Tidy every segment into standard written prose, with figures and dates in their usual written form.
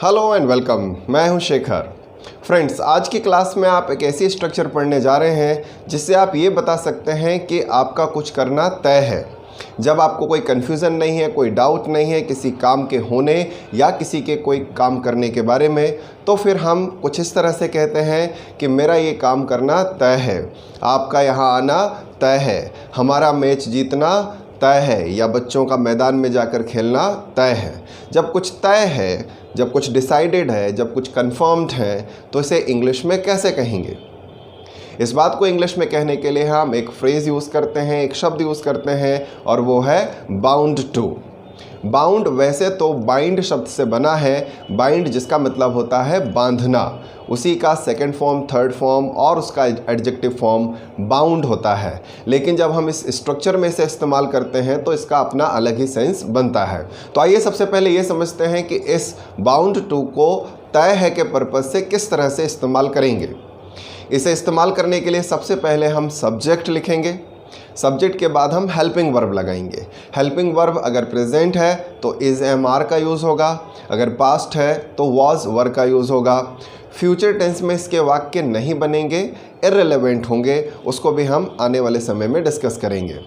Hello and welcome. मैं हूं Shekhar. Friends, आज की क्लास में आप एक ऐसी स्ट्रक्चर पढ़ने जा रहे हैं जिससे आप ये बता सकते हैं कि आपका कुछ करना तय है। जब आपको कोई कन्फ्यूज़न नहीं है, कोई डाउट नहीं है किसी काम के होने या किसी के कोई काम करने के बारे में, तो फिर हम कुछ इस तरह से कहते हैं कि मेरा ये काम करना तय है, आपका यहाँ आना तय है, हमारा मैच जीतना तय है, या बच्चों का मैदान में जाकर खेलना तय है। जब कुछ तय है, जब कुछ डिसाइडेड है, जब कुछ कंफर्म्ड है, तो इसे इंग्लिश में कैसे कहेंगे? इस बात को इंग्लिश में कहने के लिए हम एक फ्रेज़ यूज़ करते हैं, एक शब्द यूज़ करते हैं, और वो है बाउंड टू। बाउंड वैसे तो बाइंड शब्द से बना है, बाइंड जिसका मतलब होता है बांधना, उसी का सेकंड फॉर्म, थर्ड फॉर्म और उसका एडजेक्टिव फॉर्म बाउंड होता है। लेकिन जब हम इस स्ट्रक्चर में से इस्तेमाल करते हैं तो इसका अपना अलग ही सेंस बनता है। तो आइए सबसे पहले ये समझते हैं कि इस बाउंड टू को तय है के पर्पज़ से किस तरह से इस्तेमाल करेंगे। इसे इस्तेमाल करने के लिए सबसे पहले हम सब्जेक्ट लिखेंगे, सब्जेक्ट के बाद हम हेल्पिंग वर्ब लगाएंगे। हेल्पिंग वर्ब अगर प्रेजेंट है तो इज़ एम आर का यूज़ होगा, अगर पास्ट है तो वॉज वर का यूज़ होगा। फ्यूचर टेंस में इसके वाक्य नहीं बनेंगे, इररिलेवेंट होंगे, उसको भी हम आने वाले समय में डिस्कस करेंगे।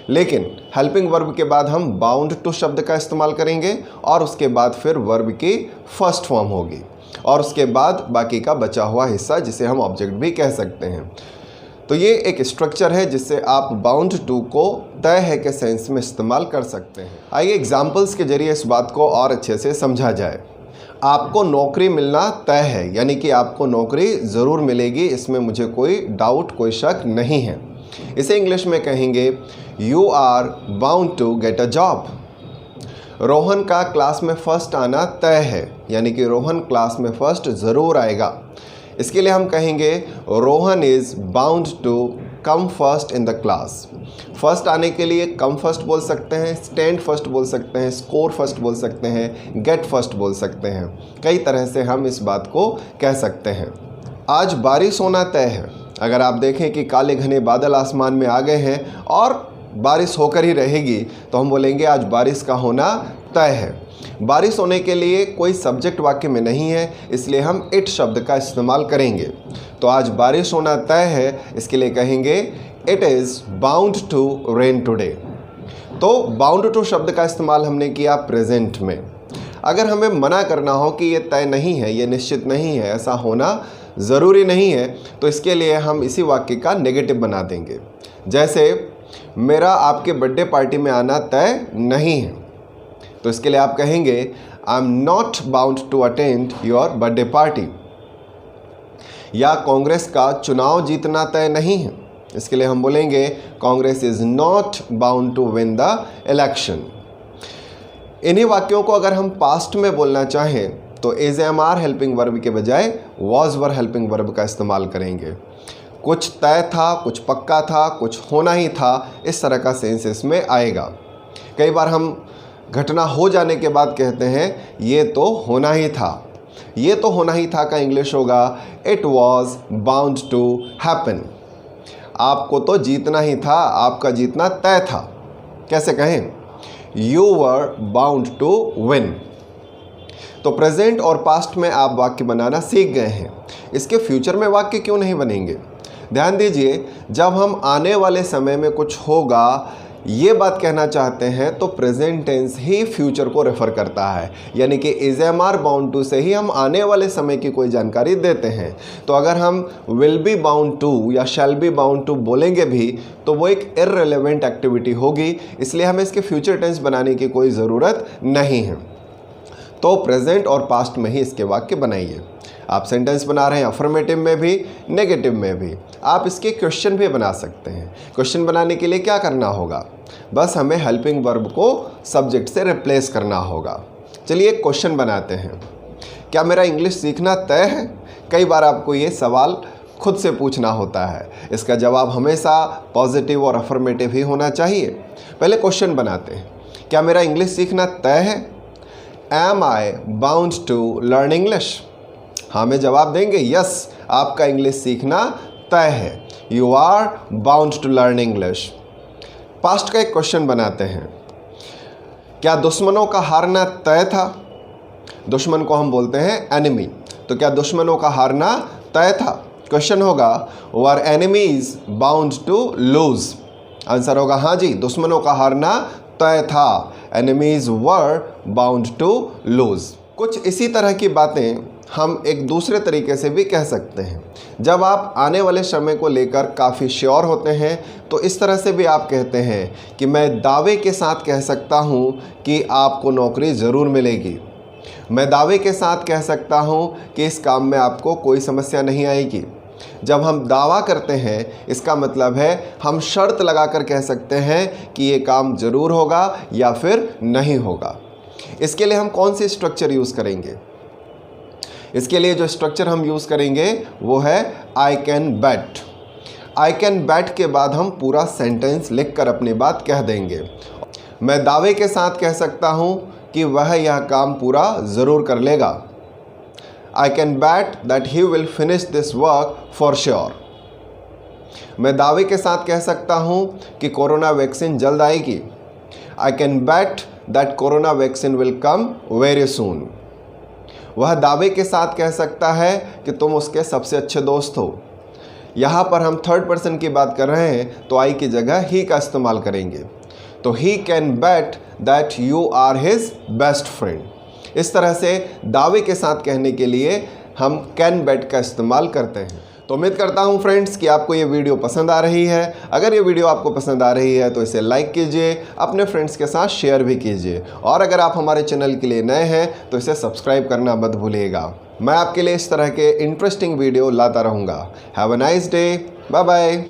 लेकिन हेल्पिंग वर्ब के बाद हम बाउंड टू शब्द का इस्तेमाल करेंगे और उसके बाद फिर वर्ब की फर्स्ट फॉर्म होगी और उसके बाद बाकी का बचा हुआ हिस्सा जिसे हम ऑब्जेक्ट भी कह सकते हैं। तो ये एक स्ट्रक्चर है जिससे आप बाउंड टू को तय है के सेंस में इस्तेमाल कर सकते हैं। आइए एग्जाम्पल्स के जरिए इस बात को और अच्छे से समझा जाए। आपको नौकरी मिलना तय है, यानी कि आपको नौकरी ज़रूर मिलेगी, इसमें मुझे कोई डाउट, कोई शक नहीं है। इसे इंग्लिश में कहेंगे you are bound to get a job. Rohan का क्लास में फ़र्स्ट आना तय है, यानी कि रोहन क्लास में फ़र्स्ट ज़रूर आएगा। इसके लिए हम कहेंगे Rohan is bound to come first in the class. First आने के लिए कम फर्स्ट बोल सकते हैं, स्टैंड फर्स्ट बोल सकते हैं, स्कोर फर्स्ट बोल सकते हैं, गेट फर्स्ट बोल सकते हैं। कई तरह से हम इस बात को कह सकते हैं। आज बारिश होना तय है। अगर आप देखें कि काले घने बादल आसमान में आ गए हैं और बारिश होकर ही रहेगी, तो हम बोलेंगे आज बारिश का होना तय है। बारिश होने के लिए कोई सब्जेक्ट वाक्य में नहीं है, इसलिए हम इट शब्द का इस्तेमाल करेंगे। तो आज बारिश होना तय है, इसके लिए कहेंगे it is bound to rain today. तो बाउंड टू शब्द का इस्तेमाल हमने किया प्रेजेंट में। अगर हमें मना करना हो कि ये तय नहीं है, ये निश्चित नहीं है, ऐसा होना ज़रूरी नहीं है, तो इसके लिए हम इसी वाक्य का नेगेटिव बना देंगे। जैसे मेरा आपके बर्थडे पार्टी में आना तय नहीं है, तो इसके लिए आप कहेंगे I am not bound to attend your birthday party. या कांग्रेस का चुनाव जीतना तय नहीं है, इसके लिए हम बोलेंगे Congress is not bound to win the election. इन्हीं वाक्यों को अगर हम पास्ट में बोलना चाहें तो is am are helping verb के बजाय वॉज वर हेल्पिंग वर्ब का इस्तेमाल करेंगे। कुछ तय था, कुछ पक्का था, कुछ होना ही था, इस तरह का सेंस इसमें आएगा। कई बार हम घटना हो जाने के बाद कहते हैं ये तो होना ही था। ये तो होना ही था का इंग्लिश होगा it was bound to happen. आपको तो जीतना ही था, आपका जीतना तय था। कैसे कहें? You were bound to win. तो प्रेजेंट और पास्ट में आप वाक्य बनाना सीख गए हैं, इसके फ्यूचर में वाक्य क्यों नहीं बनेंगे? ध्यान दीजिए, जब हम आने वाले समय में कुछ होगा ये बात कहना चाहते हैं तो प्रेजेंट टेंस ही फ्यूचर को रेफर करता है, यानी कि is am are bound to से ही हम आने वाले समय की कोई जानकारी देते हैं। तो अगर हम विल बी बाउंड टू या शैल बी बाउंड टू बोलेंगे भी तो वो एक इररिलेवेंट एक्टिविटी होगी, इसलिए हमें इसके फ्यूचर टेंस बनाने की कोई ज़रूरत नहीं है। तो प्रेजेंट और पास्ट में ही इसके वाक्य बनाइए। आप सेंटेंस बना रहे हैं अफर्मेटिव में भी, नेगेटिव में भी। आप इसके क्वेश्चन भी बना सकते हैं। क्वेश्चन बनाने के लिए क्या करना होगा? बस हमें हेल्पिंग वर्ब को सब्जेक्ट से रिप्लेस करना होगा। चलिए एक क्वेश्चन बनाते हैं। क्या मेरा इंग्लिश सीखना तय है? कई बार आपको ये सवाल खुद से पूछना होता है। इसका जवाब हमेशा पॉजिटिव और अफर्मेटिव ही होना चाहिए। पहले क्वेश्चन बनाते हैं। क्या मेरा इंग्लिश सीखना तय है? Am I bound to learn English? हाँ में जवाब देंगे यस, आपका इंग्लिश सीखना तय है। You are bound to learn English. Past का एक क्वेश्चन बनाते हैं। क्या दुश्मनों का हारना तय था? दुश्मन को हम बोलते हैं एनिमी। तो क्या दुश्मनों का हारना तय था? क्वेश्चन होगा were enemies bound to lose. Answer होगा हाँ जी, दुश्मनों का हारना तय था। Enemies were bound to lose. कुछ इसी तरह की बातें हम एक दूसरे तरीके से भी कह सकते हैं। जब आप आने वाले समय को लेकर काफ़ी श्योर होते हैं तो इस तरह से भी आप कहते हैं कि मैं दावे के साथ कह सकता हूँ कि आपको नौकरी ज़रूर मिलेगी। मैं दावे के साथ कह सकता हूँ कि इस काम में आपको कोई समस्या नहीं आएगी। जब हम दावा करते हैं इसका मतलब है हम शर्त लगाकर कह सकते हैं कि ये काम ज़रूर होगा या फिर नहीं होगा। इसके लिए हम कौन सी स्ट्रक्चर यूज़ करेंगे? इसके लिए जो स्ट्रक्चर हम यूज़ करेंगे वो है I can bat. I can bat के बाद हम पूरा सेंटेंस लिखकर अपनी बात कह देंगे। मैं दावे के साथ कह सकता हूँ कि वह यह काम पूरा ज़रूर कर लेगा। I can bet that he will finish this work for sure. मैं दावे के साथ कह सकता हूँ कि कोरोना वैक्सीन जल्द आएगी। I can bet that corona vaccine will come very soon. वह दावे के साथ कह सकता है कि तुम उसके सबसे अच्छे दोस्त हो। यहाँ पर हम थर्ड पर्सन की बात कर रहे हैं तो आई की जगह ही का इस्तेमाल करेंगे। तो he can bet that you are his best friend. इस तरह से दावे के साथ कहने के लिए हम कैन बैट का इस्तेमाल करते हैं। तो उम्मीद करता हूँ फ्रेंड्स कि आपको ये वीडियो पसंद आ रही है। अगर ये वीडियो आपको पसंद आ रही है तो इसे लाइक कीजिए, अपने फ्रेंड्स के साथ शेयर भी कीजिए और अगर आप हमारे चैनल के लिए नए हैं तो इसे सब्सक्राइब करना मत भूलिएगा। मैं आपके लिए इस तरह के इंटरेस्टिंग वीडियो लाता रहूँगा। Have a nice day. Bye bye.